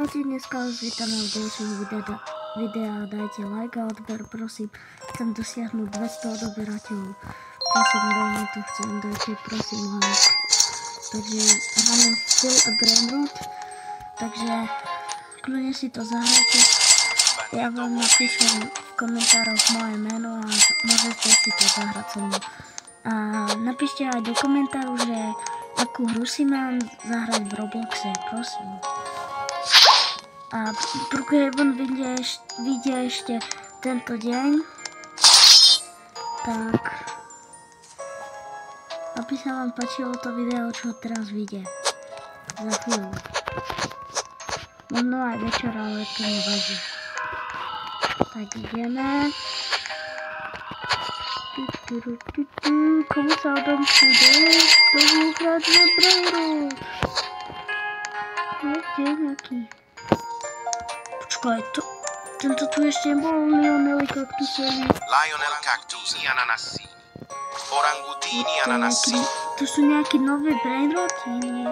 Dneska vás vítame v ďalším videa, dajte like a odber, prosím, chcem dosiahnuť 200 odberateľov, prosím, veľmi to chcem, dajte prosím like, takže hráme Still a Brainrot, takže kľudne si to zahrajte, ja vám napíšem v komentároch moje meno a môžete si to zahrať so mnou. A napíšte aj do komentáru, že akú hru si mám zahrať v Robloxe, prosím. A Brookhaven vyjde ešte tento deň, tak aby sa vám páčilo to video, čo teraz vyjde za chvíľu. Možno aj večer, ale to nevadí. Tak ideme. Komu sa odomčí do hrať na Brainrot? Kde je nejaký? Počkaj, tento tu ešte nebol Lionel Cactuseli. Lionel Cactus i Ananassini. Orangutini Ananassini. To sú nejaké nové Brainroty, nie?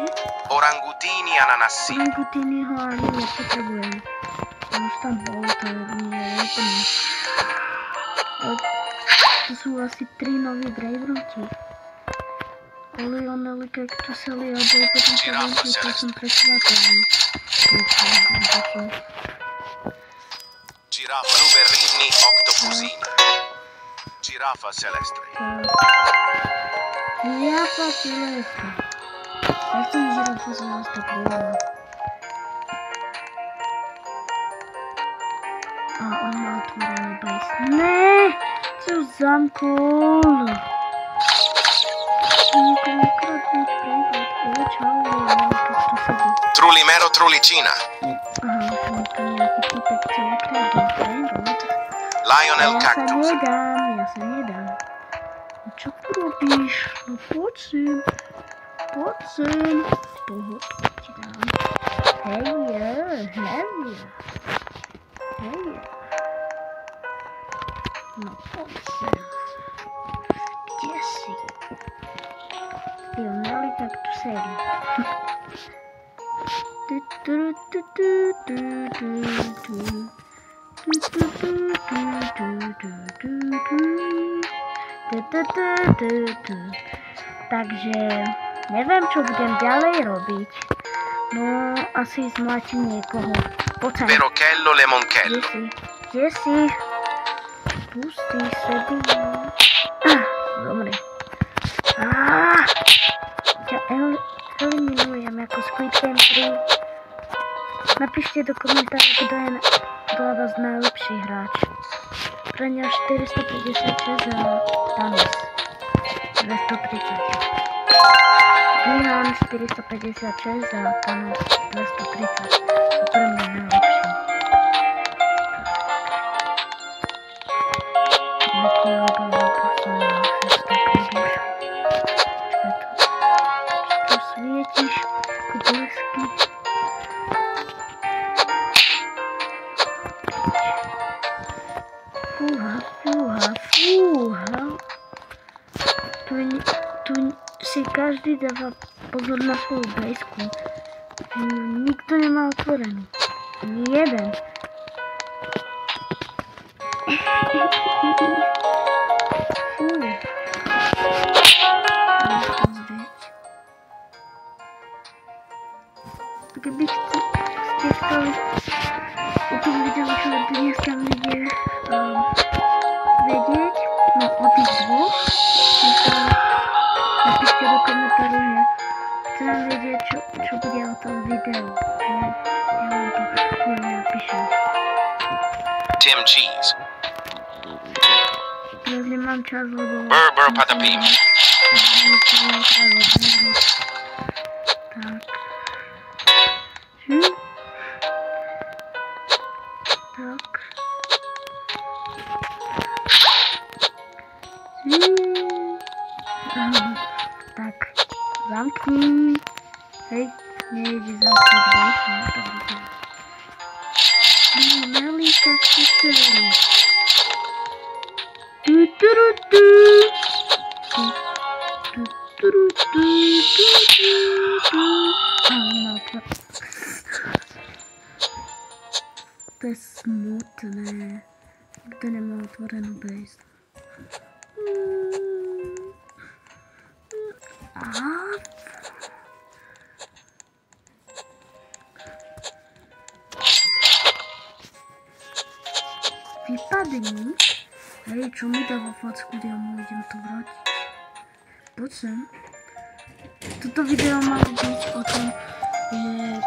Orangutini Ananassini. Orangutini ho ani nepotrebujem. Už tam bol, to nie je úplne. To sú asi 3 nové Brainroty. Lionel Cactuseli a bol potom Caventi, to som prekvapený. Giraffa Ruberini Octopusini. Giraffa Celestre. Giraffa Celestre. Ja som Giraffa Celestre povedala. A on má otvorený base. Ne! Co zamkol? Niekomu kradnúť prejbať. Čau, Lionel Cactuseli. Trulimero Trulicina. Aha, som to nejaký typek, čo ukradol Brainrot. Lionel Cactus. Ja sa nedám. No čo tu robíš? No poď sem. Pohodku ti dám. Hej. No poď sem. Kde si? Lionel Cactuseli. Takže neviem, čo budem ďalej robiť. No, asi zmlátim niekoho. Poď. Perochello Lemoncello. Kde si? Pustý sebi. Dobre. Ťa eliminujem ako Squid Game 3. Napíšte do komentáru, kto je podľa vás najlepší hráč. Preňa 456 a Thanos 230. Gihan 456 a Thanos 230. Sú pre mňa najlepší. Nekoľadová posledná 600 duš. Čo svietiš ako blesky? Fúha. Tu si každý dáva pozor na svoju bejsku. Nikto nemá otvorený. Ani jeden. Keby ste chceli o tom videu, čo dneska vyjde, vedieť, no o tých dvoch, napíšte do komentáru, že chcem vedieť, čo bude o tom videu. Ja vám to napíšem. Tim Cheese. Teraz nemám čas, lebo... Burr Patapim. Tak. Tak, zamknij. Hej, nejde zamknúť bejsku. Lionel Cactuseli. Tu. To je smutné. Nikdo nemá otvorenou base. Vypadni. Hej, čo mi dáva facku, ja mu idem to vrátiť. Poď sem. Toto video má byť o tom, že